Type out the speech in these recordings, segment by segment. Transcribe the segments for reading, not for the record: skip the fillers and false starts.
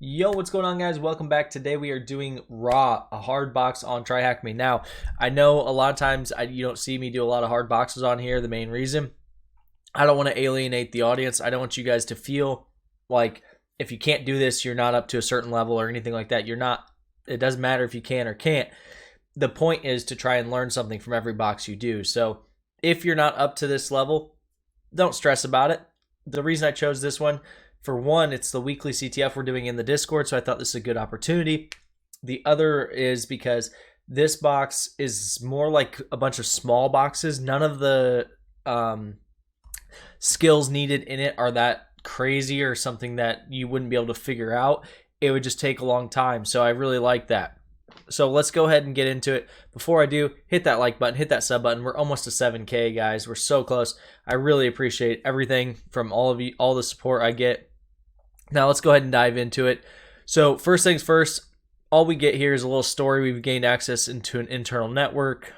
Yo, what's going on, guys? Welcome back. Today we are doing Raw, a hard box on Tryhackme. Now, I know a lot of times you don't see me do a lot of hard boxes on here. The main reason, I don't want to alienate the audience. I don't want you guys to feel like if you can't do this, you're not up to a certain level or anything like that. You're not. It doesn't matter if you can or can't. The point is to try and learn something from every box you do. So if you're not up to this level, don't stress about it. The reason I chose this one, for one, it's the weekly CTF we're doing in the Discord, so I thought this is a good opportunity. The other is because this box is more like a bunch of small boxes. None of the skills needed in it are that crazy or something that you wouldn't be able to figure out. It would just take a long time, so I really like that. So let's go ahead and get into it. Before I do, hit that like button, hit that sub button. We're almost to 7K, guys. We're so close. I really appreciate everything from all of you, all the support I get. Now let's go ahead and dive into it. So first things first, all we get here is a little story. We've gained access into an internal network.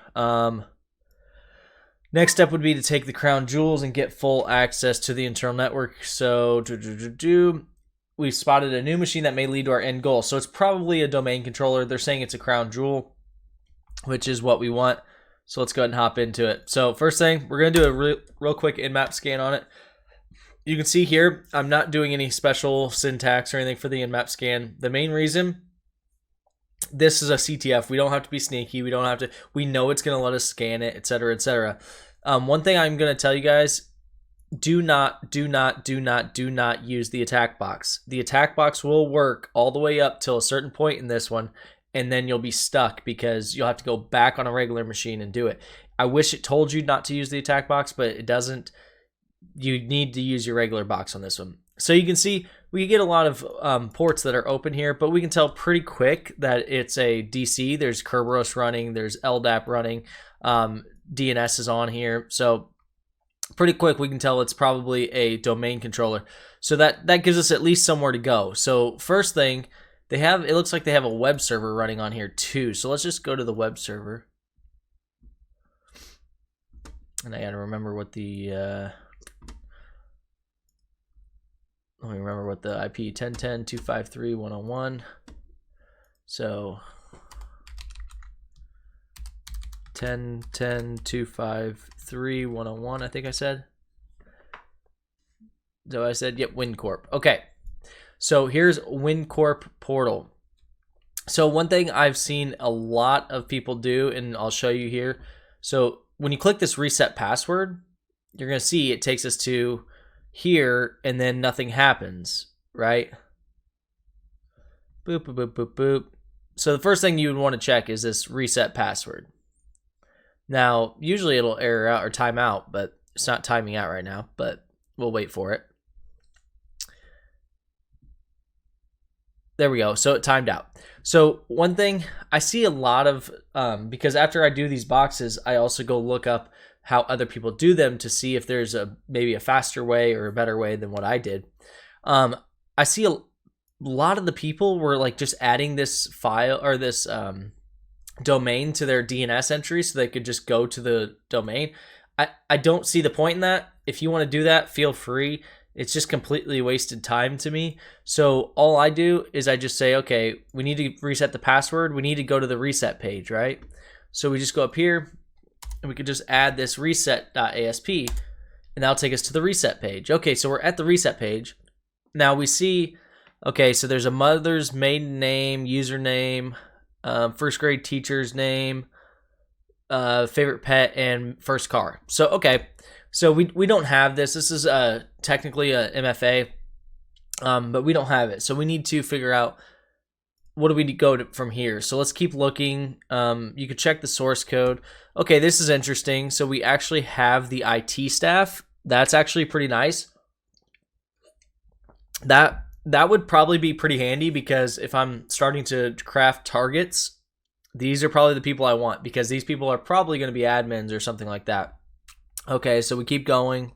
Next step would be to take the crown jewels and get full access to the internal network. So we've spotted a new machine that may lead to our end goal. So it's probably a domain controller. They're saying it's a crown jewel, which is what we want. So let's go ahead and hop into it. So first thing, we're going to do a real quick in-map scan on it. You can see here, I'm not doing any special syntax or anything for the in-map scan. The main reason, this is a CTF. We don't have to be sneaky. We don't have to. We know it's going to let us scan it, etc., etc. One thing I'm going to tell you guys, do not use the attack box. The attack box will work all the way up till a certain point in this one, and then you'll be stuck because you'll have to go back on a regular machine and do it. I wish it told you not to use the attack box, but it doesn't. You need to use your regular box on this one. So you can see we get a lot of ports that are open here, but we can tell pretty quick that it's a DC. There's Kerberos running, there's LDAP running, DNS is on here. So pretty quick we can tell it's probably a domain controller. So that gives us at least somewhere to go. So first thing, it looks like they have a web server running on here too. So let's just go to the web server. And I gotta remember what the let me remember what the IP 10.10.253.101. So 10.10.253.101, I think I said. So I said, yep, WinCorp. Okay. So here's WinCorp portal. So one thing I've seen a lot of people do, and I'll show you here. So when you click this reset password, you're going to see it takes us to here, and then nothing happens, right? Boop, boop, boop, boop, boop. So the first thing you would want to check is this reset password. Now, usually it'll error out or time out, but it's not timing out right now, but we'll wait for it. There we go. So it timed out. So one thing I see a lot of, because after I do these boxes, I also go look up how other people do them to see if there's maybe a faster way or a better way than what I did. I see a lot of the people were like just adding this file or this domain to their DNS entry so they could just go to the domain. I don't see the point in that. If you want to do that, feel free. It's just completely wasted time to me. So all I do is I just say, okay, we need to reset the password. We need to go to the reset page, right? So we just go up here and we could just add this reset.asp and that'll take us to the reset page. Okay, so we're at the reset page. Now we see, okay, so there's a mother's maiden name, username, first grade teacher's name, favorite pet, and first car. So, okay. So we don't have this. This is technically a MFA, but we don't have it. So we need to figure out what do we go to from here. So let's keep looking. You could check the source code. Okay, this is interesting. So we actually have the IT staff. That's actually pretty nice. That would probably be pretty handy because if I'm starting to craft targets, these are probably the people I want because these people are probably going to be admins or something like that. Okay, so we keep going.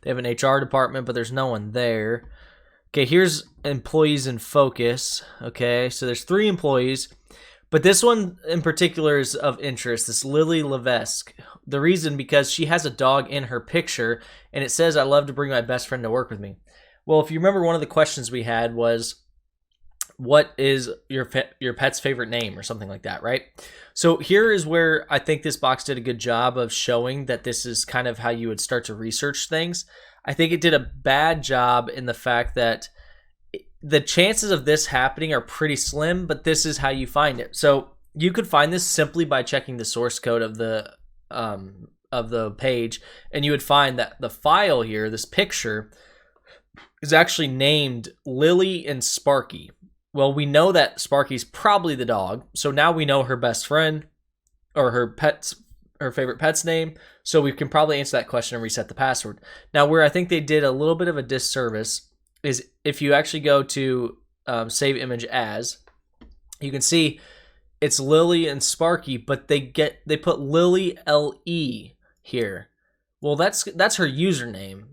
They have an HR department, but there's no one there. Okay, here's employees in focus. Okay, so there's 3 employees, but this one in particular is of interest, this Lily Levesque. The reason, because she has a dog in her picture, and it says, "I love to bring my best friend to work with me." Well, if you remember, one of the questions we had was, what is your pet's favorite name or something like that, right? So here is where I think this box did a good job of showing that this is kind of how you would start to research things. I think it did a bad job in the fact that the chances of this happening are pretty slim, but this is how you find it. So you could find this simply by checking the source code of the page, and you would find that the file here, this picture, is actually named Lily and Sparky. Well, we know that Sparky's probably the dog, so now we know her best friend or her favorite pet's name, so we can probably answer that question and reset the password. Now, where I think they did a little bit of a disservice is if you actually go to save image as, you can see it's Lily and Sparky, but they put Lily LE here. Well, that's her username.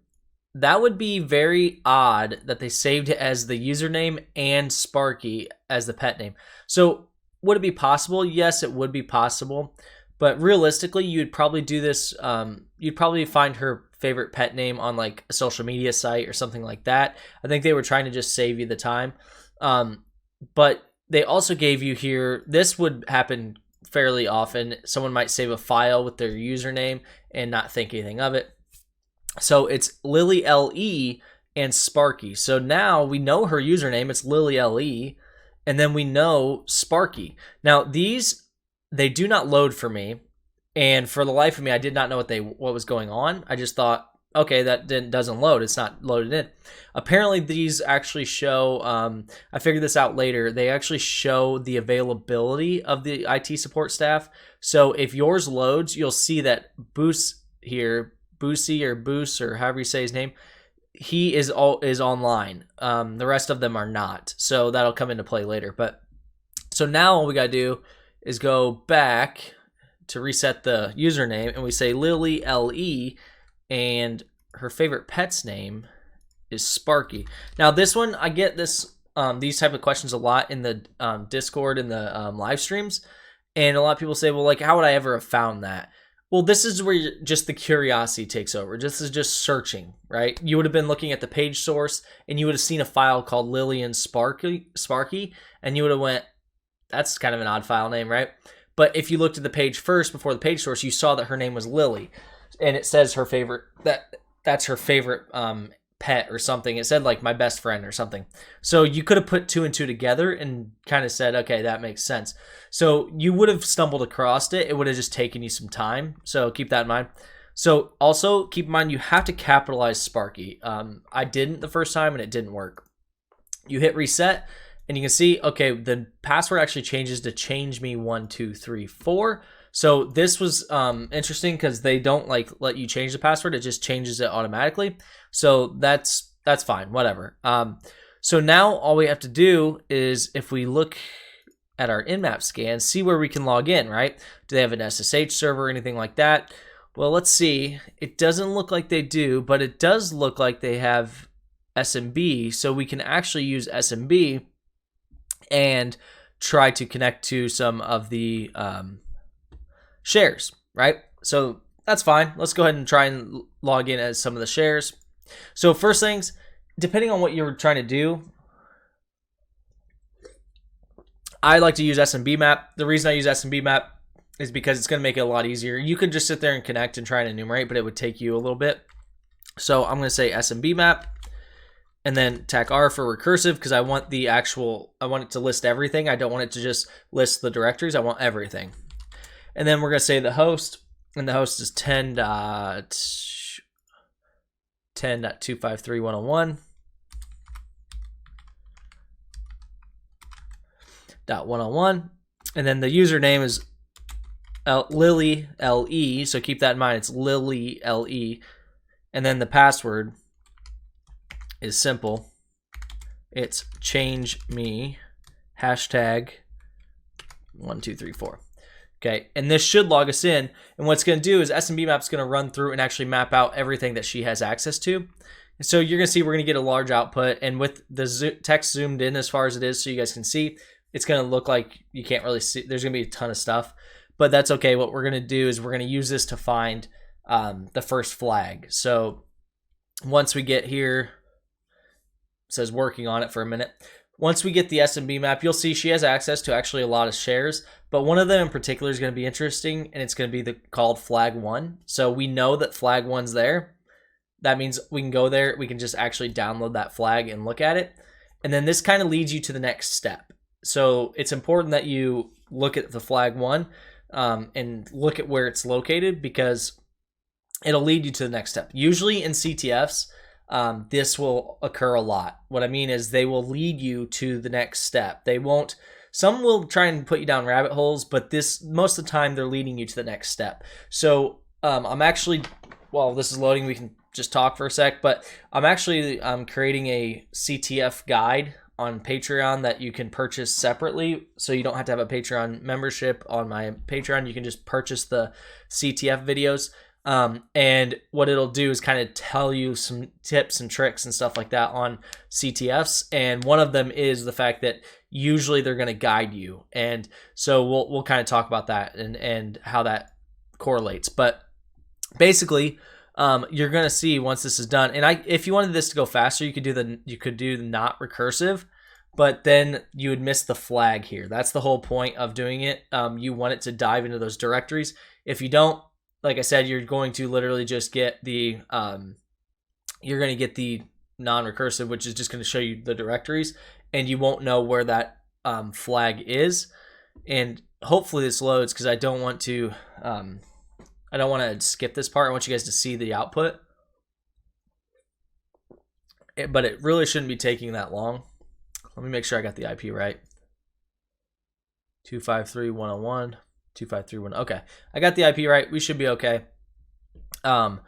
That would be very odd that they saved it as the username and Sparky as the pet name. So would it be possible? Yes, it would be possible. But realistically, you'd probably do this. You'd probably find her favorite pet name on like a social media site or something like that. I think they were trying to just save you the time. But they also gave you here, this would happen fairly often. Someone might save a file with their username and not think anything of it. So it's Lily LE and Sparky. So now we know her username, it's Lily LE, and then we know Sparky. Now these, they do not load for me, and for the life of me, I did not know what was going on. I just thought, okay, that doesn't load. It's not loaded in. Apparently, these actually show, I figured this out later, they actually show the availability of the IT support staff. So if yours loads, you'll see that Boos here, Boosie or Boos or however you say his name, he is online. The rest of them are not. So that'll come into play later. But so now all we got to do is go back to reset the username, and we say Lily LE, and her favorite pet's name is Sparky. Now this one, I get these type of questions a lot in the Discord and the live streams, and a lot of people say, well, like, how would I ever have found that? Well, this is where just the curiosity takes over. This is just searching, right? You would have been looking at the page source, and you would have seen a file called Lily and Sparky, and you would have went, that's kind of an odd file name, right? But if you looked at the page first before the page source, you saw that her name was Lily, and it says her favorite, that's her favorite pet or something. It said like my best friend or something. So you could have put two and two together and kind of said, okay, that makes sense. So you would have stumbled across it. It would have just taken you some time. So keep that in mind. So also keep in mind, you have to capitalize Sparky. I didn't the first time and it didn't work. You hit reset and you can see, okay, the password actually changes to change me 1234. So this was interesting because they don't like let you change the password. It just changes it automatically. So that's fine, whatever. So now all we have to do is, if we look at our in-map scan, see where we can log in, right? Do they have an SSH server or anything like that? Well, let's see. It doesn't look like they do, but it does look like they have SMB. So we can actually use SMB and try to connect to some of the shares, right? So that's fine. Let's go ahead and try and log in as some of the shares. So first things, depending on what you're trying to do, I like to use SMB map. The reason I use SMB map is because it's going to make it a lot easier. You could just sit there and connect and try and enumerate, but it would take you a little bit. So I'm going to say SMB map and then tac R for recursive, because I want it to list everything. I don't want it to just list the directories. I want everything. And then we're going to say the host, and the host is 10.253.101.101, and then the username is Lily LE, so keep that in mind, it's Lily LE, and then the password is simple, it's change me #1234. Okay, and this should log us in, and what it's going to do is SMB map's going to run through and actually map out everything that she has access to. And so you're going to see we're going to get a large output, and with the text zoomed in as far as it is so you guys can see, it's going to look like you can't really see. There's going to be a ton of stuff, but that's okay. What we're going to do is we're going to use this to find the first flag. So once we get here, it says working on it for a minute. once we get the SMB map, you'll see she has access to actually a lot of shares, but one of them in particular is going to be interesting, and it's going to be called flag 1. So we know that flag 1's there. That means we can go there. We can just actually download that flag and look at it. And then this kind of leads you to the next step. So it's important that you look at the flag 1 and look at where it's located, because it'll lead you to the next step. Usually in CTFs, this will occur a lot. What I mean is they will lead you to the next step. They won't, some will try and put you down rabbit holes, but this, most of the time, they're leading you to the next step. So I'm actually, while this is loading, we can just talk for a sec, but I'm actually creating a CTF guide on Patreon that you can purchase separately. So you don't have to have a Patreon membership on my Patreon. You can just purchase the CTF videos. And what it'll do is kind of tell you some tips and tricks and stuff like that on CTFs. And one of them is the fact that usually they're going to guide you. And so we'll kind of talk about that and how that correlates. But basically, you're going to see once this is done. And if you wanted this to go faster, you could do the not recursive, but then you would miss the flag here. That's the whole point of doing it. You want it to dive into those directories. If you don't, like I said, you're going to literally just get the non-recursive, which is just going to show you the directories, and you won't know where that flag is. And hopefully this loads, because I don't want to skip this part. I want you guys to see the output, but it really shouldn't be taking that long. Let me make sure I got the IP right. 253.101. 253.1. Okay, I got the IP right. We should be okay. And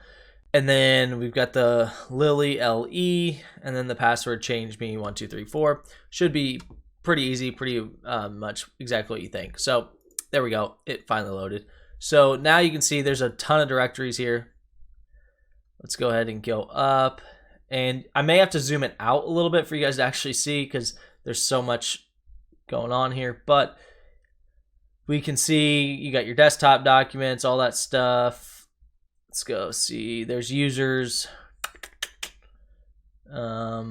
then we've got the Lily LE, and then the password change me 1234. Should be pretty easy, pretty much exactly what you think. So there we go. It finally loaded. So now you can see there's a ton of directories here. Let's go ahead and go up, and I may have to zoom it out a little bit for you guys to actually see, because there's so much going on here, but we can see you got your desktop documents, all that stuff. Let's go see. There's users. I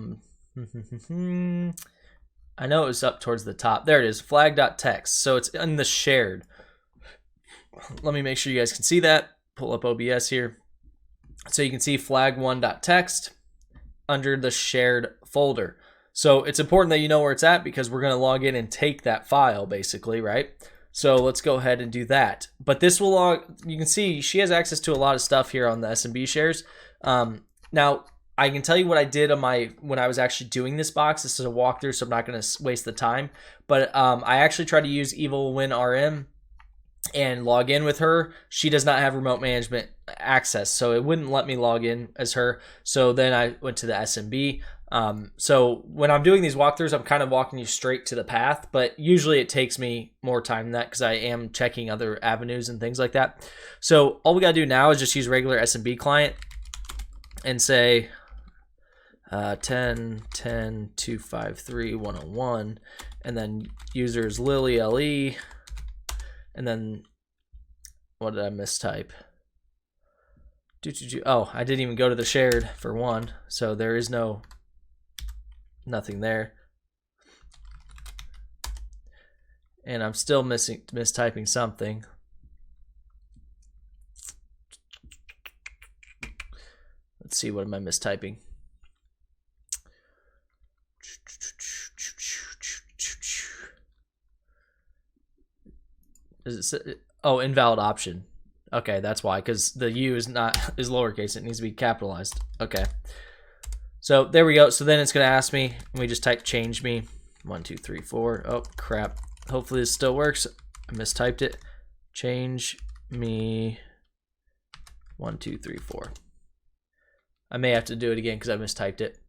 know it was up towards the top. There it is, flag.txt. So it's in the shared. Let me make sure you guys can see that. Pull up OBS here. So you can see flag1.txt under the shared folder. So it's important that you know where it's at, because we're going to log in and take that file basically, right? So let's go ahead and do that. But this will log, you can see she has access to a lot of stuff here on the SMB shares. Now, I can tell you what I did on when I was actually doing this box. This is a walkthrough, so I'm not going to waste the time. But I actually tried to use EvilWinRM and log in with her. She does not have remote management access, so it wouldn't let me log in as her. So then I went to the SMB. So when I'm doing these walkthroughs, I'm kind of walking you straight to the path, but usually it takes me more time than that, because I am checking other avenues and things like that. So all we got to do now is just use regular SMB client and say 10.10.253.101, and then users Lily LE, and then what did I mistype? Oh, I didn't even go to the shared for one, so there is nothing there. And I'm still mistyping something. Let's see, what am I mistyping? Is it, oh, invalid option. Okay, that's why, because the U is lowercase. It needs to be capitalized. Okay. So there we go. So then it's going to ask me, and we just type change me 1234. Oh, crap. Hopefully this still works. I mistyped it. Change me 1234. I may have to do it again because I mistyped it.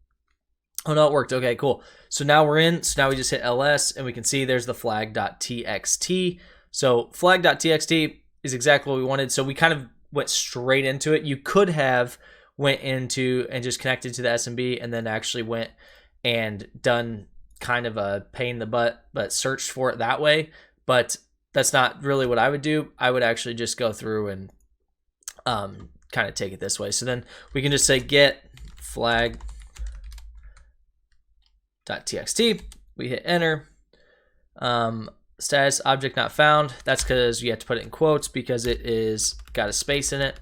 Oh, no, it worked. Okay, cool. So now we're in. So now we just hit LS, and we can see there's the flag.txt. So flag.txt is exactly what we wanted. So we kind of went straight into it. You could have went into and just connected to the SMB and then actually went and done kind of a pain in the butt, but searched for it that way. But that's not really what I would do. I would actually just go through and kind of take it this way. So then we can just say get flag.txt. We hit enter. Status object not found. That's because you have to put it in quotes because it is got a space in it.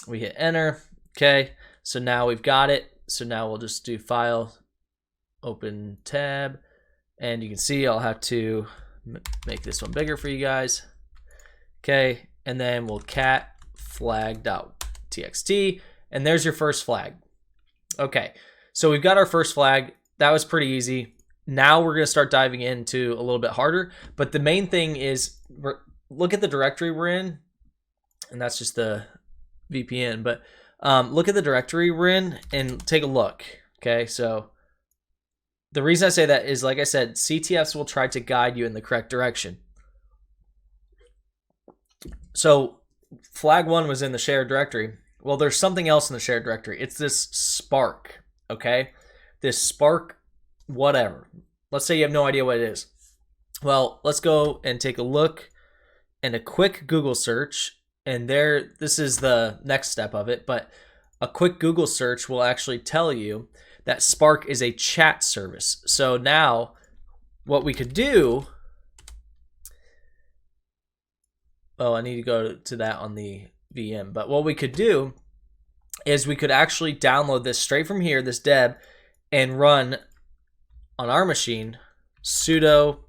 We hit enter. Okay, so now we've got it. So now we'll just do file, open tab, and you can see I'll have to make this one bigger for you guys. Okay, and then we'll cat flag.txt, and there's your first flag. Okay, so we've got our first flag. That was pretty easy. Now we're going to start diving into a little bit harder, but the main thing is look at the directory we're in, and that's just the VPN, but look at the directory we're in and take a look. Okay, so the reason I say that is, like I said, CTFs will try to guide you in the correct direction. So flag 1 was in the shared directory. Well, there's something else in the shared directory. It's this Spark, okay? This Spark whatever. Let's say you have no idea what it is. Well, let's go and take a look and a quick Google search. And this is the next step of it, but a quick Google search will actually tell you that Spark is a chat service. So now what we could do, oh, I need to go to that on the VM, but what we could do is we could actually download this straight from here, this deb, and run on our machine sudo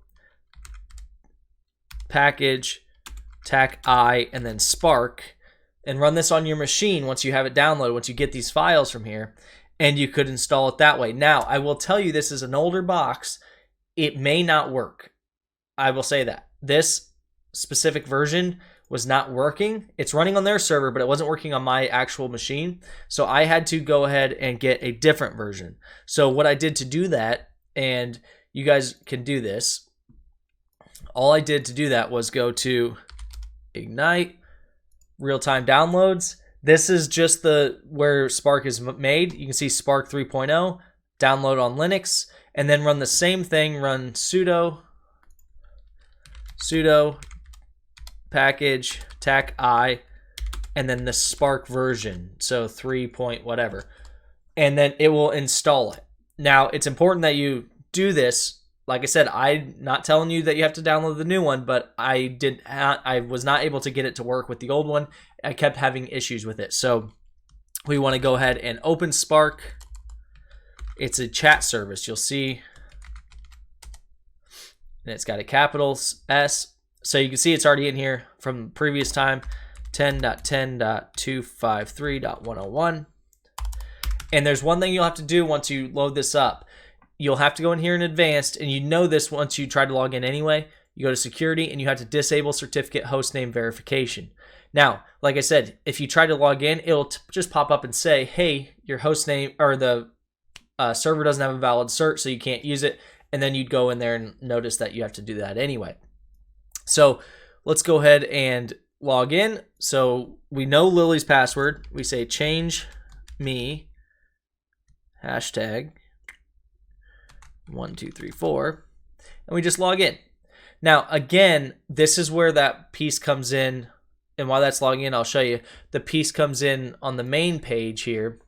package tac-i and then Spark, and run this on your machine once you have it downloaded, once you get these files from here, and you could install it that way. Now, I will tell you, this is an older box. It may not work. I will say that. This specific version was not working. It's running on their server, but it wasn't working on my actual machine. So I had to go ahead and get a different version. So what I did to do that, and you guys can do this, all I did to do that was go to Ignite, real-time downloads. This is just where Spark is made. You can see Spark 3.0, download on Linux, and then run the same thing, run sudo package tac-i, and then the Spark version, so 3 point whatever, and then it will install it. Now, it's important that you do this. Like I said, I'm not telling you that you have to download the new one, but I was not able to get it to work with the old one. I kept having issues with it. So we want to go ahead and open Spark. It's a chat service. You'll see, and it's got a capital S. So you can see it's already in here from the previous time, 10.10.253.101. And there's one thing you'll have to do once you load this up. You'll have to go in here in advanced, and you know this once you try to log in anyway. You go to security, and you have to disable certificate hostname verification. Now, like I said, if you try to log in, it'll just pop up and say, hey, your hostname or the server doesn't have a valid cert, so you can't use it. And then you'd go in there and notice that you have to do that anyway. So let's go ahead and log in. So we know Lily's password. We say change me hashtag 1234, and we just log in. Now, again, this is where that piece comes in, and while that's logging in, I'll show you. The piece comes in on the main page here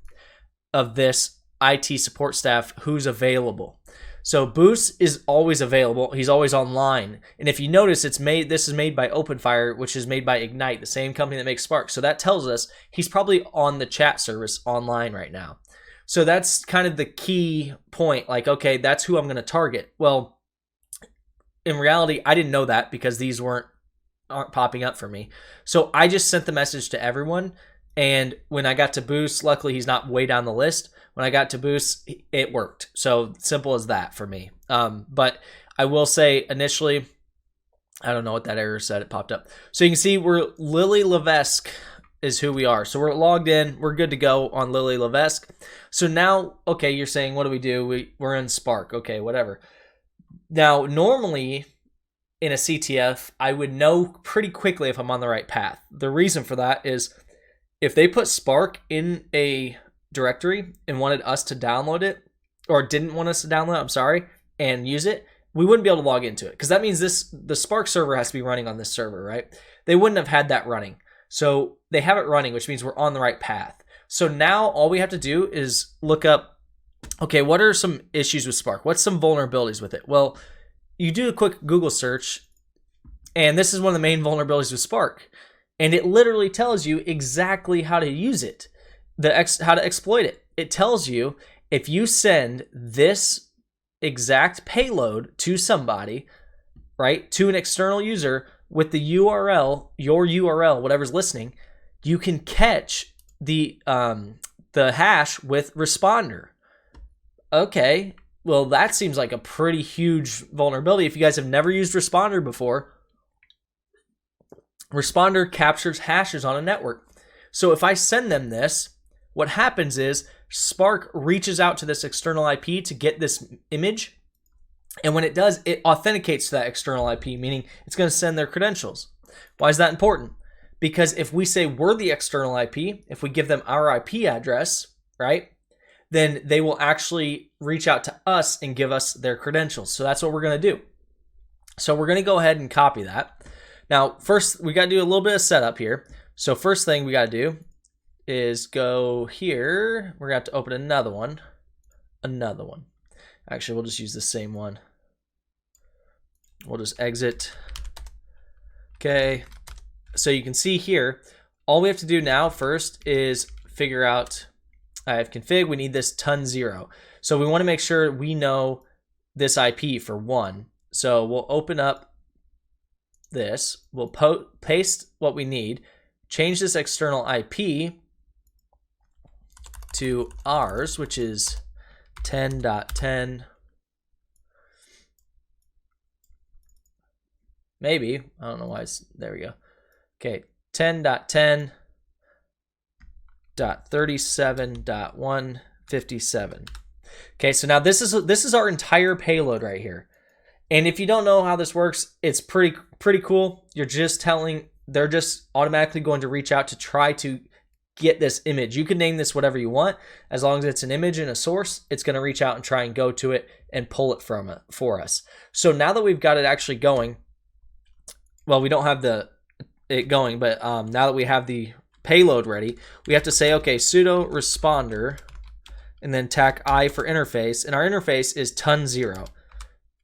of this IT support staff who's available. So Boos is always available. He's always online. And if you notice, this is made by OpenFire, which is made by Ignite, the same company that makes Spark. So that tells us he's probably on the chat service online right now. So that's kind of the key point. Like, okay, that's who I'm going to target. Well, in reality, I didn't know that because these aren't popping up for me. So I just sent the message to everyone. And when I got to Boos, luckily he's not way down the list. When I got to Boos, it worked. So simple as that for me. But I will say initially, I don't know what that error said. It popped up. So you can see we're Lily Levesque is who we are. So we're logged in. We're good to go on Lily Levesque. So now, okay, you're saying, what do we do? We're in Spark. Okay, whatever. Now, normally in a CTF, I would know pretty quickly if I'm on the right path. The reason for that is if they put Spark in a directory and wanted us to download it, or didn't want us to download it, I'm sorry, and use it, we wouldn't be able to log into it because that means the Spark server has to be running on this server, right? They wouldn't have had that running. So they have it running, which means we're on the right path. So now all we have to do is look up Okay, what are some issues with Spark? What's some vulnerabilities with it? Well, you do a quick Google search, and this is one of the main vulnerabilities with Spark. And it literally tells you exactly how to use it, how to exploit it. It tells you if you send this exact payload to somebody, right, to an external user with the URL, your URL, whatever's listening, you can catch the hash with responder. Okay, well, that seems like a pretty huge vulnerability. If you guys have never used responder before, responder captures hashes on a network. So if I send them this, what happens is Spark reaches out to this external IP to get this image. And when it does, it authenticates to that external IP, meaning it's going to send their credentials. Why is that important? Because if we say we're the external IP, if we give them our IP address, right, then they will actually reach out to us and give us their credentials. So that's what we're going to do. So we're going to go ahead and copy that. Now, first, we got to do a little bit of setup here. So first thing we got to do is go here. We're going to have to open another one. Actually, we'll just use the same one. We'll just exit. Okay. So you can see here, all we have to do now first is figure out, I have config, we need this ton0. So we want to make sure we know this IP for one. So we'll open up this, we'll paste what we need, change this external IP to ours, which is 10.10. Maybe, I don't know why it's, there we go. Okay, 10.10.37.157. Okay, so now this is our entire payload right here. And if you don't know how this works, it's pretty cool. You're just telling, they're just automatically going to reach out to try to get this image. You can name this whatever you want. As long as it's an image and a source, it's going to reach out and try and go to it and pull it from it for us. So now that we've got it actually going, well, we don't have it going, but now that we have the payload ready, we have to say, okay, sudo responder, and then tac I for interface, and our interface is ton0,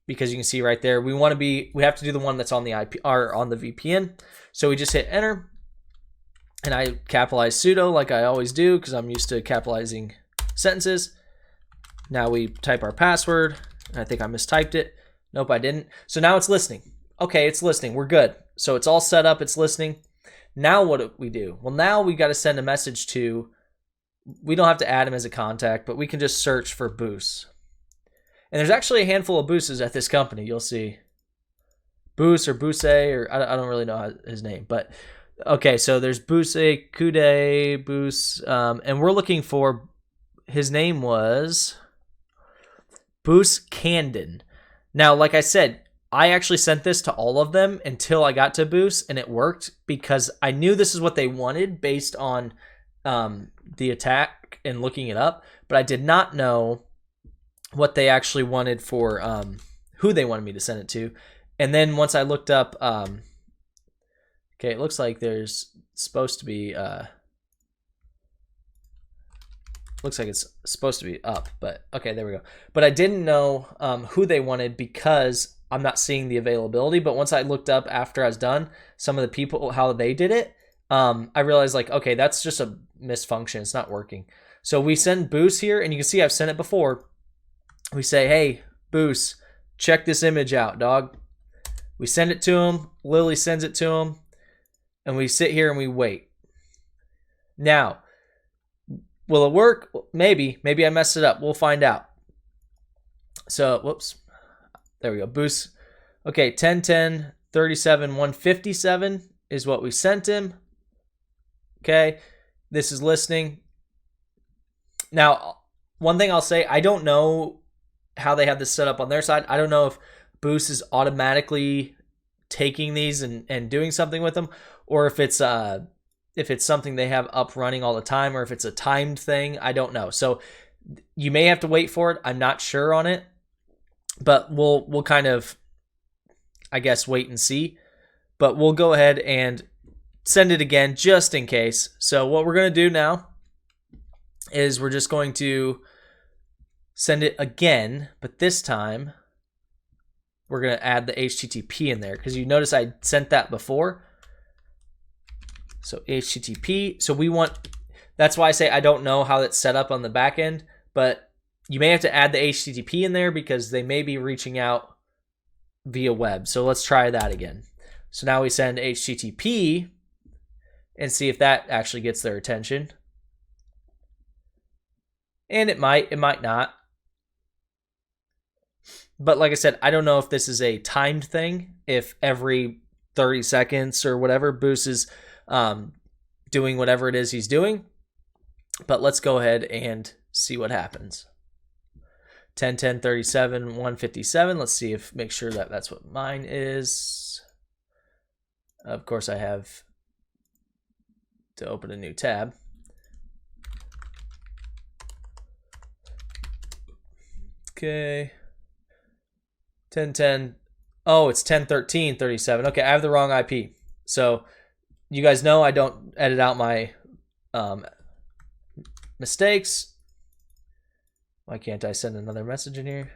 because you can see right there, we have to do the one that's on the IP or on the VPN. So we just hit enter, and I capitalize sudo like I always do because I'm used to capitalizing sentences. Now we type our password, and I think I mistyped it. Nope, I didn't. So now it's listening. Okay, it's listening. We're good. So it's all set up. It's listening. Now what do we do? Well, now we got to send a message to, we don't have to add him as a contact, but we can just search for Boos. And there's actually a handful of Booses at this company. You'll see Boos or Boose, or I don't really know his name, but okay, so there's Boose, Kude, Boos, and we're looking for, his name was Boos Candon. Now, like I said, I actually sent this to all of them until I got to Boos, and it worked because I knew this is what they wanted based on the attack and looking it up, but I did not know what they actually wanted for who they wanted me to send it to. And then once I looked up, okay, it looks like there's supposed to be, looks like it's supposed to be up, but okay, there we go. But I didn't know who they wanted because I'm not seeing the availability. But once I looked up after I was done, some of the people, how they did it, I realized like, okay, that's just a misfunction. It's not working. So we send Boos here, and you can see I've sent it before. We say, hey, Boos, check this image out, dog. We send it to him. Lily sends it to him. And we sit here and we wait. Now, will it work? Maybe. Maybe I messed it up. We'll find out. So, whoops. There we go. Boos. Okay, 10.10.37.157 is what we sent him. Okay, this is listening. Now, one thing I'll say, I don't know how they have this set up on their side. I don't know if Boos is automatically taking these and doing something with them, or if it's something they have up running all the time, or if it's a timed thing. I don't know. So you may have to wait for it. I'm not sure on it, but we'll kind of, I guess, wait and see. But we'll go ahead and send it again just in case. So what we're going to do now is we're just going to send it again, but this time we're going to add the HTTP in there because you notice I sent that before. So HTTP. So we want, that's why I say I don't know how it's set up on the back end, but you may have to add the HTTP in there because they may be reaching out via web. So let's try that again. So now we send HTTP and see if that actually gets their attention. And it might not. But like I said, I don't know if this is a timed thing, if every 30 seconds or whatever Boost is doing whatever it is he's doing. But let's go ahead and see what happens. 10, 10, 37, 157. Let's see if, make sure that that's what mine is. Of course, I have to open a new tab. Okay. 10, 10. Oh, it's 10, 13, 37. Okay, I have the wrong IP. So you guys know I don't edit out my mistakes. Why can't I send another message in here?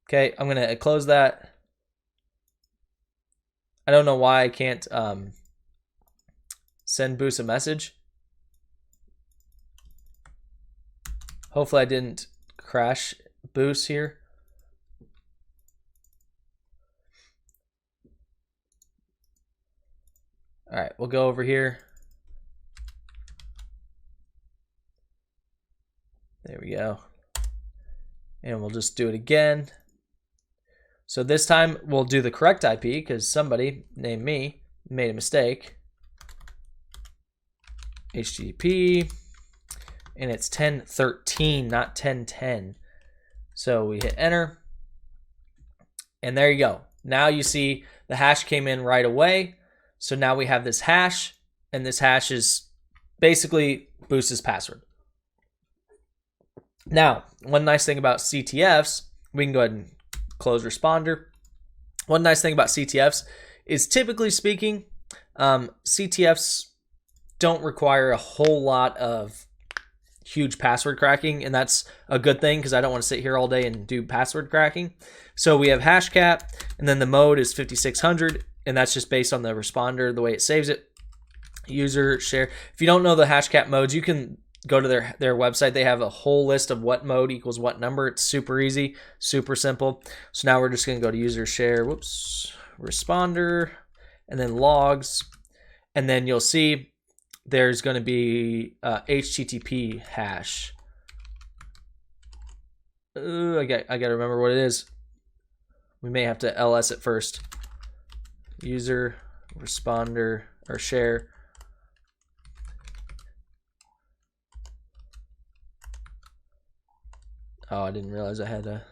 Okay, I'm going to close that. I don't know why I can't send Boost a message. Hopefully I didn't crash Boost here. All right, we'll go over here. There we go. And we'll just do it again. So this time we'll do the correct IP because somebody named me made a mistake. HTTP. And it's 1013, not 1010. So we hit enter. And there you go. Now you see the hash came in right away. So now we have this hash, and this hash is basically Boost's password. Now, one nice thing about CTFs, we can go ahead and close responder. One nice thing about CTFs is, typically speaking, CTFs don't require a whole lot of huge password cracking, and that's a good thing because I don't want to sit here all day and do password cracking. So we have hash cap, and then the mode is 5600, and that's just based on the responder, the way it saves it. User share. If you don't know the hash cap modes, you can go to their website. They have a whole list of what mode equals what number. It's super easy, super simple. So now we're just going to go to user share, responder, and then logs, and then you'll see there's going to be HTTP hash. I got to remember what it is. We may have to ls it first. User, responder, or share. Oh, I didn't realize I had a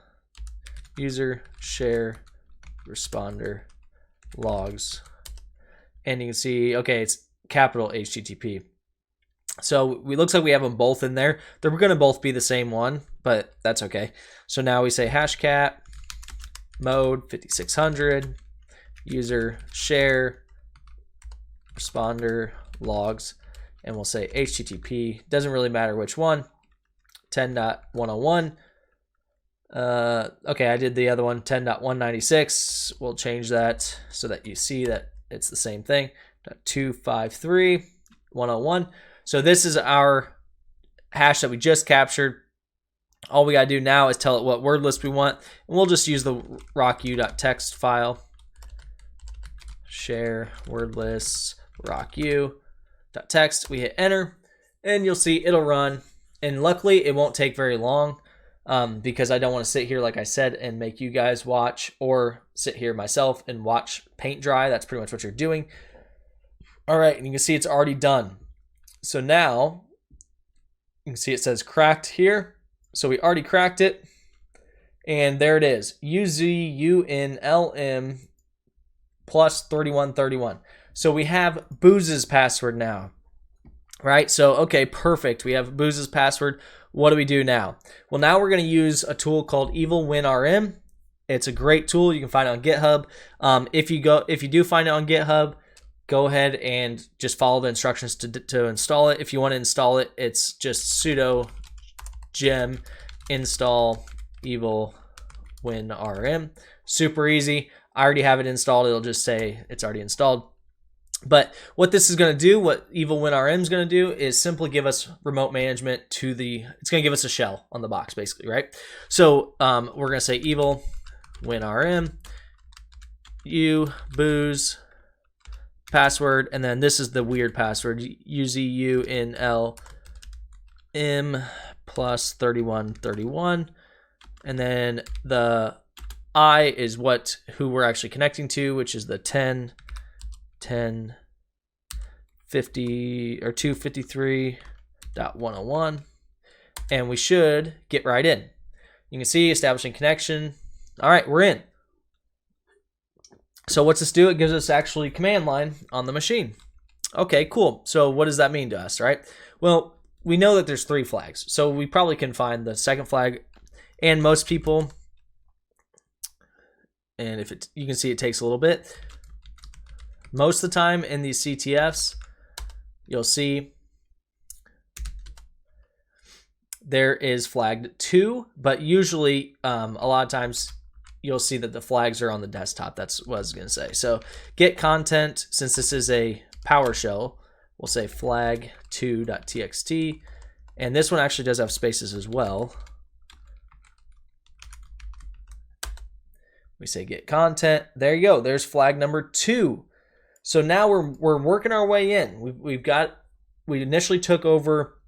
user, share, responder, logs. And you can see, okay, it's capital HTTP. So it looks like we have them both in there. They're going to both be the same one, but that's okay. So now we say hashcat, mode 5600, user share, responder, logs, and we'll say HTTP. Doesn't really matter which one. 10.101. Okay, I did the other one, 10.196. We'll change that so that you see that it's the same thing. 253.101. So this is our hash that we just captured. All we gotta do now is tell it what word list we want, and we'll just use the rocku.txt file. Share word lists rocku.txt. We hit enter, and you'll see it'll run. And luckily, it won't take very long because I don't want to sit here, like I said, and make you guys watch, or sit here myself and watch paint dry. That's pretty much what you're doing. All right, and you can see it's already done. So now you can see it says cracked here. So we already cracked it, and there it is. UZUNLM plus 3131. So we have Booz's password now. Right, so okay, perfect. We have Booz's password. What do we do now? Well, now we're going to use a tool called EvilWinRM. It's a great tool. You can find it on GitHub. If you do find it on GitHub, go ahead and just follow the instructions to install it. If you want to install it, it's just sudo gem install evil winrm. Super easy. I already have it installed. It'll just say it's already installed. But what this is going to do, what evil winrm is going to do, is simply give us remote management to the, it's going to give us a shell on the box, basically, right? So we're going to say evil winrm booz password, and then this is the weird password, uzinlm plus 3131, and then the I is who we're actually connecting to, which is the 10 50 or 253.101, and we should get right in. You can see establishing connection. All right, we're in. So what's this do? It gives us actually command line on the machine. Okay, cool. So what does that mean to us, right? Well, we know that there's 3 flags, so we probably can find the second flag, and most people, and if it, you can see it takes a little bit. Most of the time in these CTFs, you'll see there is flagged 2, but usually a lot of times you'll see that the flags are on the desktop. That's what I was going to say. So get content, since this is a PowerShell, we'll say flag2.txt, and this one actually does have spaces as well. We say get content. There you go. There's flag number 2. So now we're working our way in. We initially took over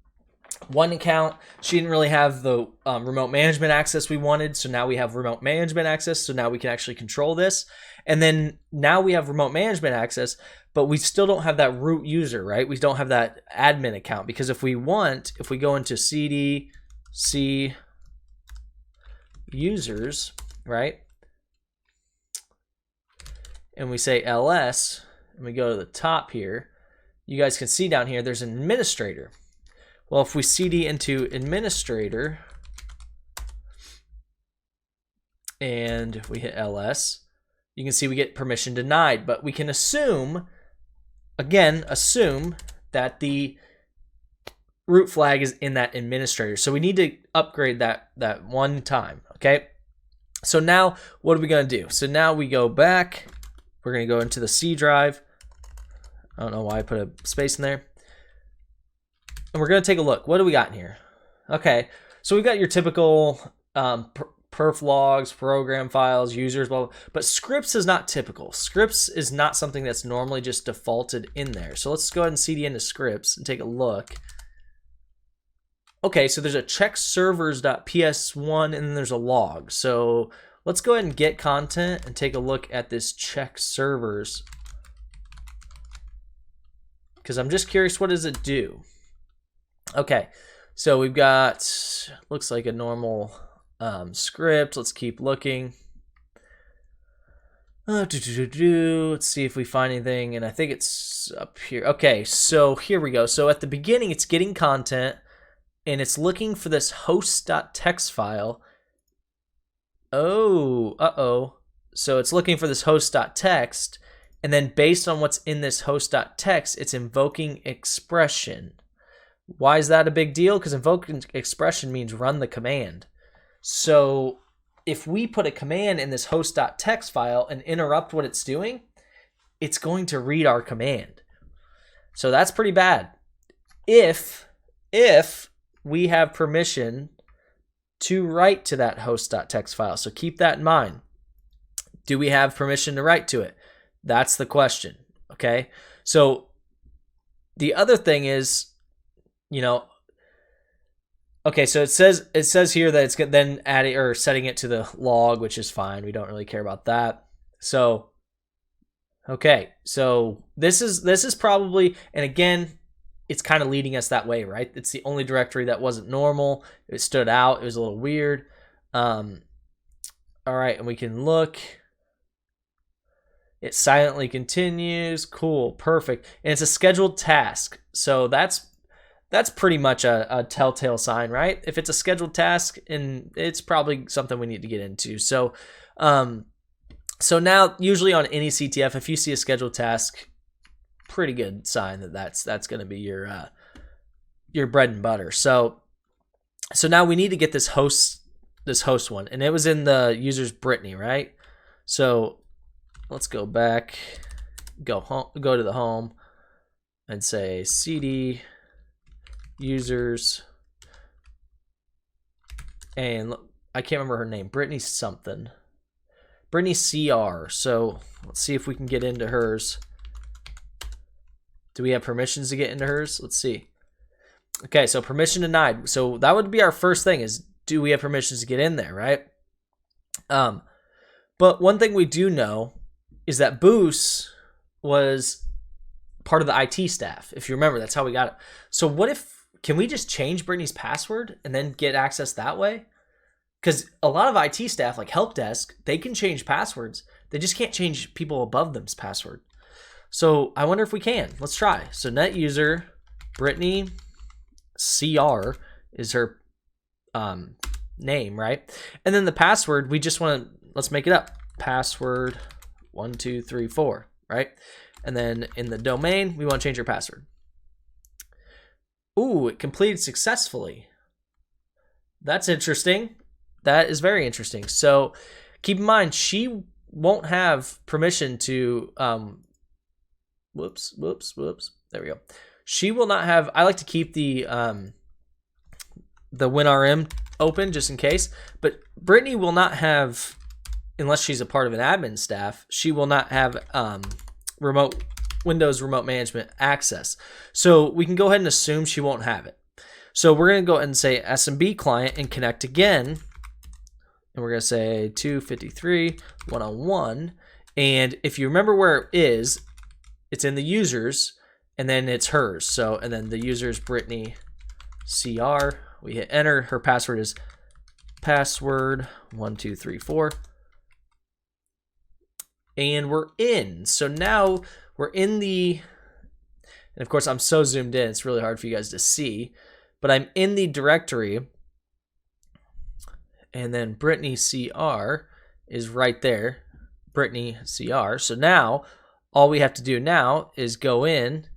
one account. She didn't really have the remote management access we wanted, so now we have remote management access, so now we can actually control this. And then now we have remote management access, but we still don't have that root user, right? We don't have that admin account, because if we go into cd c users, right, and we say ls, and we go to the top here, you guys can see down here there's an administrator. Well, if we cd into administrator and we hit ls, you can see we get permission denied, but we can assume that the root flag is in that administrator. So we need to upgrade that one time, okay? So now what are we going to do? So now we go back. We're going to go into the C drive. I don't know why I put a space in there. And we're going to take a look. What do we got in here? Okay, so we've got your typical perf logs, program files, users, blah, blah, but scripts is not typical. Scripts is not something that's normally just defaulted in there. So let's go ahead and cd into scripts and take a look. Okay, so there's a check servers.ps1 and then there's a log. So let's go ahead and get content and take a look at this check servers, because I'm just curious, what does it do? Okay, so we've got, looks like a normal script. Let's keep looking. Let's see if we find anything, and I think it's up here. Okay, so here we go. So at the beginning, it's getting content, and it's looking for this host.txt file. Oh, so it's looking for this host.txt, and then based on what's in this host.txt, it's invoking expression. Why is that a big deal? Because invoking expression means run the command. So if we put a command in this host.txt file and interrupt what it's doing, it's going to read our command. So that's pretty bad. If we have permission to write to that host.txt file. So keep that in mind. Do we have permission to write to it? That's the question. Okay. So the other thing is, okay, so it says here that it's then adding or setting it to the log, which is fine. We don't really care about that. So, okay, so this is probably, and again, it's kind of leading us that way, right? It's the only directory that wasn't normal. It stood out. It was a little weird. All right, and we can look. It silently continues. Cool, perfect. And it's a scheduled task. So that's pretty much a telltale sign, right? If it's a scheduled task, and it's probably something we need to get into. So, so now usually on any CTF, if you see a scheduled task, pretty good sign that that's going to be your bread and butter. So now we need to get this host one, and it was in the user's Brittany, right? So let's go back, go to the home, and say cd users, and I can't remember her name, Brittany something, Brittany CR. So let's see if we can get into hers. Do we have permissions to get into hers? Let's see. Okay, so permission denied. So that would be our first thing, is do we have permissions to get in there, right? But one thing we do know is that Boost was part of the IT staff. If you remember, that's how we got it. So what if, can we just change Brittany's password and then get access that way? Because a lot of IT staff, like help desk, they can change passwords. They just can't change people above them's password. So I wonder if we can. Let's try. So net user Brittany CR is her name, right? And then the password, we just want to, let's make it up. Password 1234, right? And then in the domain, we want to change your password. Ooh, it completed successfully. That's interesting. That is very interesting. So keep in mind, she won't have permission to, whoops. There we go. She will not have, I like to keep the WinRM open just in case, but Brittany will not have, unless she's a part of an admin staff, she will not have Windows remote management access. So we can go ahead and assume she won't have it. So we're going to go ahead and say SMB client and connect again. And we're going to say 253.101. And if you remember where it is, it's in the users, and then it's hers. So, and then the user's Brittany CR. We hit enter. Her password is password 1234. And we're in. So now we're in the, and of course I'm so zoomed in, it's really hard for you guys to see, but I'm in the directory, and then Brittany CR is right there, Brittany CR. So now all we have to do now is go in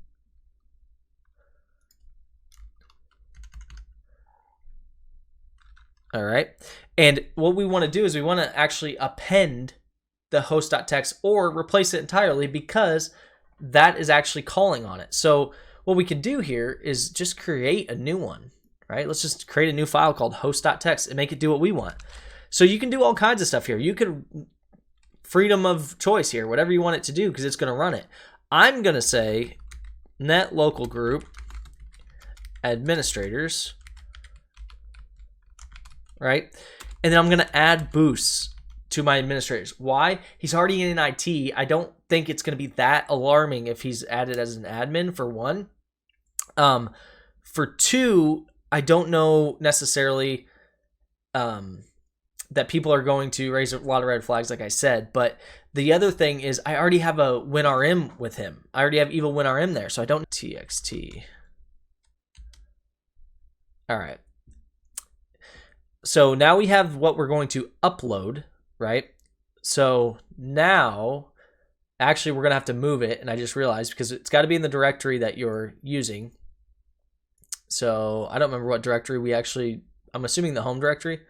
all right, and what we want to do is we want to actually append the host.txt or replace it entirely, because that is actually calling on it. So what we can do here is just create a new one, right? Let's just create a new file called host.txt and make it do what we want. So you can do all kinds of stuff here. You could, freedom of choice here, whatever you want it to do, because it's going to run it. I'm going to say net local group administrators, right? And then I'm going to add Boost to my administrators. Why? He's already in IT. I don't think it's going to be that alarming if he's added as an admin, for one. For two, I don't know necessarily that people are going to raise a lot of red flags, like I said. But the other thing is I already have a WinRM with him. I already have evil WinRM there, so I don't TXT. All right. So now we have what we're going to upload, right? So now, actually, we're going to have to move it, and I just realized, because it's got to be in the directory that you're using. So I don't remember what directory we actually, I'm assuming the home directory.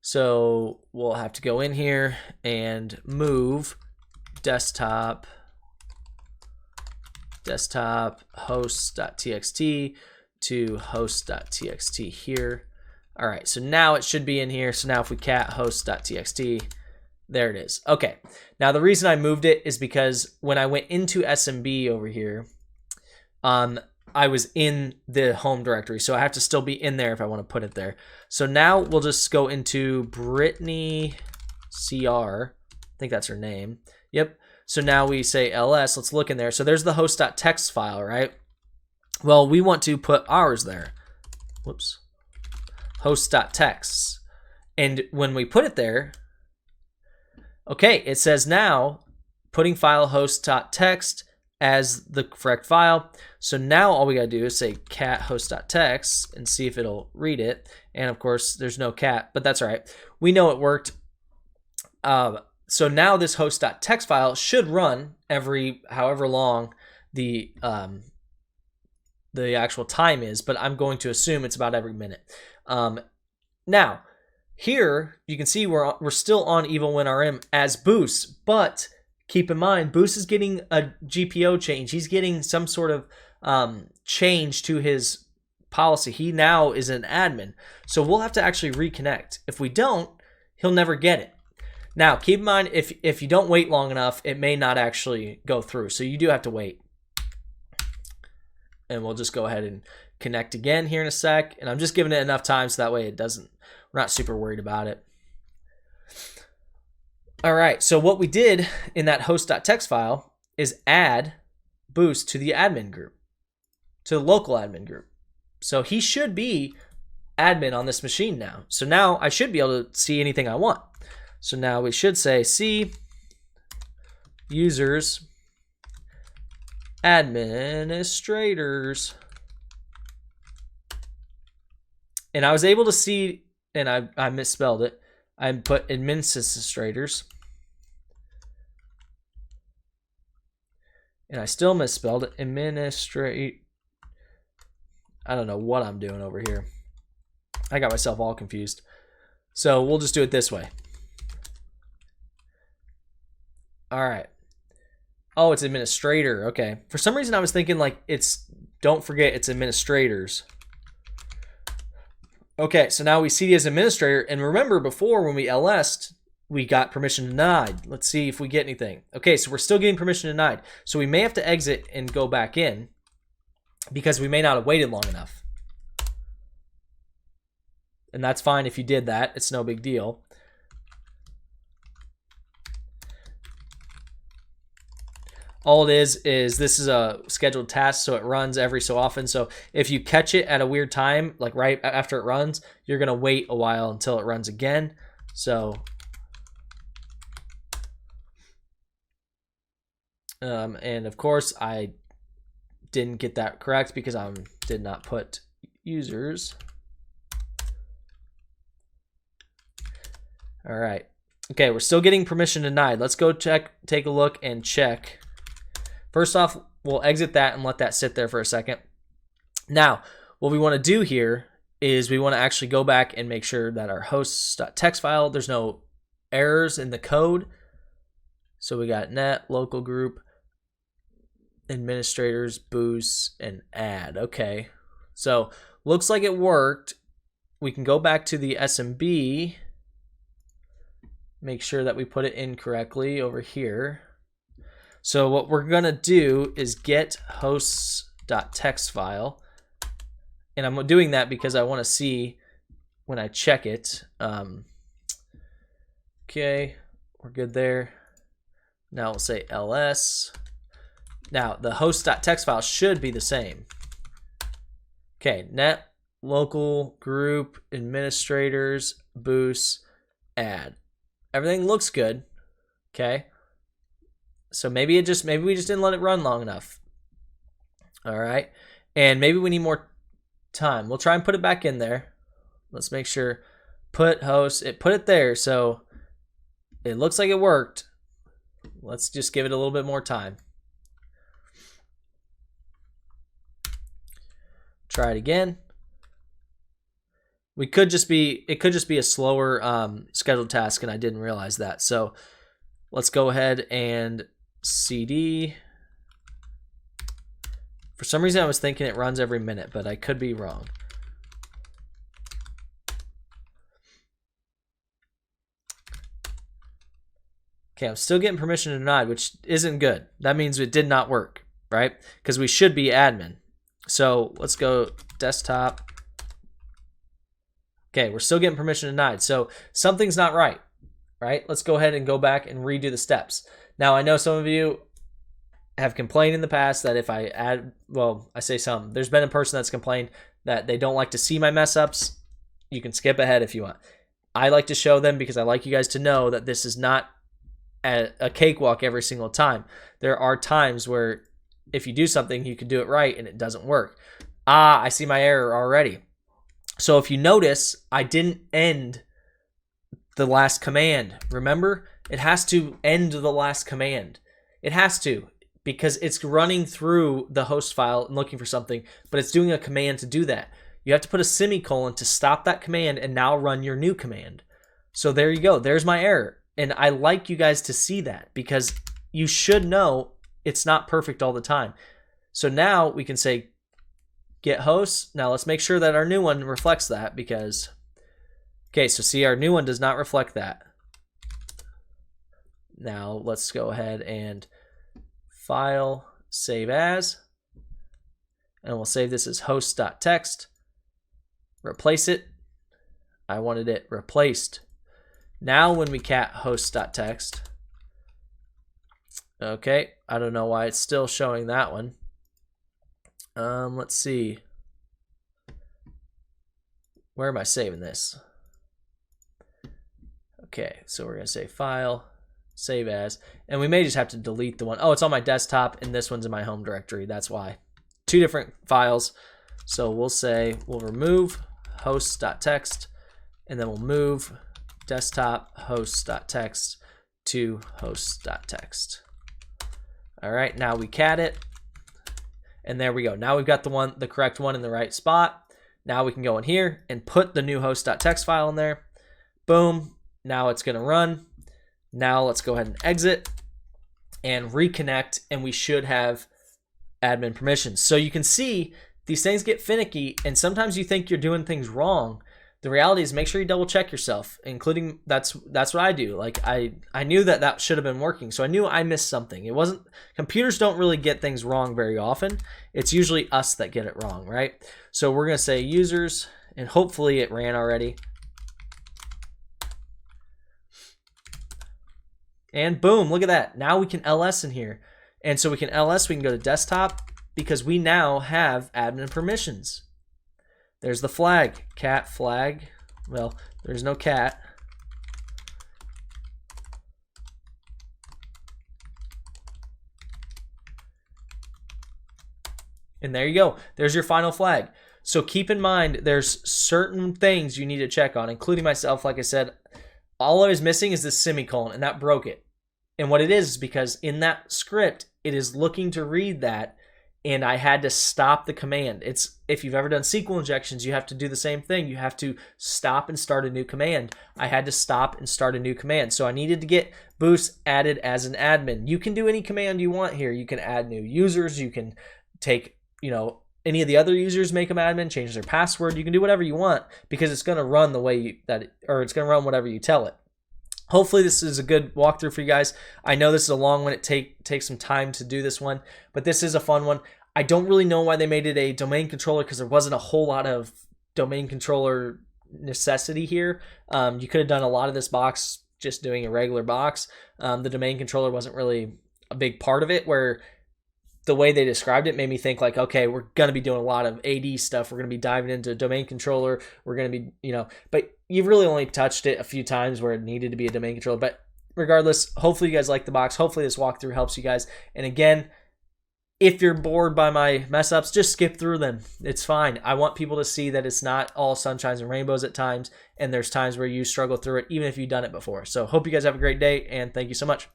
So we'll have to go in here and move desktop host.txt to host.txt here. All right, so now it should be in here. So now if we cat host.txt, there it is. Okay, now the reason I moved it is because when I went into SMB over here, I was in the home directory, so I have to still be in there if I want to put it there. So now we'll just go into Brittany CR. I think that's her name. Yep. So now we say ls. Let's look in there. So there's the host.txt file, right? Well, we want to put ours there. Whoops. Host.txt. And when we put it there, okay, it says now putting file host.txt as the correct file. So now all we gotta do is say cat host.txt and see if it'll read it. And of course, there's no cat, but that's all right. We know it worked. So now this host.txt file should run every however long the actual time is, but I'm going to assume it's about every minute. Now, here you can see we're still on Evil WinRM as Boost, but keep in mind, Boost is getting a GPO change. He's getting some sort of change to his policy. He now is an admin, so we'll have to actually reconnect. If we don't, he'll never get it. Now, keep in mind, if you don't wait long enough, it may not actually go through, so you do have to wait. And we'll just go ahead and connect again here in a sec. And I'm just giving it enough time so that way we're not super worried about it. All right, so what we did in that host.txt file is add Boost to the admin group, to the local admin group. So he should be admin on this machine now. So now I should be able to see anything I want. So now we should say see users administrators. And I was able to see, and I misspelled it. I put administrators. And I still misspelled it. Administrate. I don't know what I'm doing over here. I got myself all confused. So we'll just do it this way. All right. Oh, it's administrator. Okay. For some reason, I was thinking like don't forget it's administrators. Okay, so now we see as administrator. And remember before when we LS'd, we got permission denied. Let's see if we get anything. Okay, so we're still getting permission denied. So we may have to exit and go back in because we may not have waited long enough. And that's fine if you did that. It's no big deal. All it is this is a scheduled task, so it runs every so often. So if you catch it at a weird time, like right after it runs, you're going to wait a while until it runs again. So, and of course, I didn't get that correct because I did not put users. All right. Okay, we're still getting permission denied. Let's go take a look and check. First off, we'll exit that and let that sit there for a second. Now, what we want to do here is we want to actually go back and make sure that our hosts.txt file, there's no errors in the code. So we got net, local group, administrators, boost, and add. Okay, so looks like it worked. We can go back to the SMB, make sure that we put it in correctly over here. So what we're going to do is get hosts.txt file. And I'm doing that because I want to see when I check it. Okay, we're good there. Now we'll say ls. Now the host.txt file should be the same. Okay, net, local, group, administrators, boost, add. Everything looks good. Okay. So maybe we just didn't let it run long enough. All right. And maybe we need more time. We'll try and put it back in there. Let's make sure put host, put it there. So it looks like it worked. Let's just give it a little bit more time. Try it again. It could just be a slower scheduled task and I didn't realize that. So let's go ahead and CD. For some reason I was thinking it runs every minute, but I could be wrong. Okay, I'm still getting permission denied, which isn't good. That means it did not work, right? Because we should be admin. So let's go desktop. Okay, we're still getting permission denied. So something's not right, right? Let's go ahead and go back and redo the steps. Now, I know some of you have complained in the past that if I add, well, I say some, there's been a person that's complained that they don't like to see my mess ups. You can skip ahead if you want. I like to show them because I like you guys to know that this is not a cakewalk every single time. There are times where if you do something, you can do it right and it doesn't work. I see my error already. So if you notice, I didn't end the last command. Remember, it has to end the last command. It has to. because it's running through the host file and looking for something, but it's doing a command to do that. You have to put a semicolon to stop that command and now run your new command. So there you go. There's my error. And I like you guys to see that because you should know it's not perfect all the time. So now we can say get hosts. Now let's make sure that our new one reflects that because, okay, so see our new one does not reflect that. Now let's go ahead and file, save as, and we'll save this as host.txt. Replace it. I wanted it replaced. Now when we cat host.txt, okay, I don't know why it's still showing that one. Let's see. Where am I saving this? Okay, so we're gonna say file, save as, and we may just have to delete the one. Oh, it's on my desktop and this one's in my home directory. That's why. Two different files. So we'll say we'll remove host.txt and then we'll move desktop host.txt to host.txt. All right, now we cat it. And there we go. Now we've got the correct one in the right spot. Now we can go in here and put the new host.txt file in there. Boom. Now it's going to run. Now let's go ahead and exit and reconnect, and we should have admin permissions. So you can see these things get finicky, and sometimes you think you're doing things wrong. The reality is make sure you double check yourself, including that's what I do. Like I knew that should have been working. So I knew I missed something. It wasn't, computers don't really get things wrong very often. It's usually us that get it wrong, right? So we're going to say users, and hopefully it ran already. And boom, look at that. Now we can ls in here. And so we can ls, we can go to desktop because we now have admin permissions. There's the flag, cat flag. Well, there's no cat. And there you go. There's your final flag. So keep in mind, there's certain things you need to check on, including myself. Like I said, all I was missing is this semicolon, and that broke it. And what it is because in that script, it is looking to read that, and I had to stop the command. It's, if you've ever done SQL injections, you have to do the same thing. You have to stop and start a new command. I had to stop and start a new command. So I needed to get Boost added as an admin. You can do any command you want here. You can add new users. You can take, any of the other users, make them admin, change their password. You can do whatever you want because it's going to run the way it's going to run whatever you tell it. Hopefully this is a good walkthrough for you guys. I know this is a long one. It takes some time to do this one, but this is a fun one. I don't really know why they made it a domain controller because there wasn't a whole lot of domain controller necessity here. You could have done a lot of this box just doing a regular box. The domain controller wasn't really a big part of it, where the way they described it made me think like, okay, we're going to be doing a lot of AD stuff. We're going to be diving into domain controller. We're going to be, but you've really only touched it a few times where it needed to be a domain controller. But regardless, hopefully you guys like the box. Hopefully this walkthrough helps you guys. And again, if you're bored by my mess ups, just skip through them. It's fine. I want people to see that it's not all sunshines and rainbows at times. And there's times where you struggle through it, even if you've done it before. So hope you guys have a great day, and thank you so much.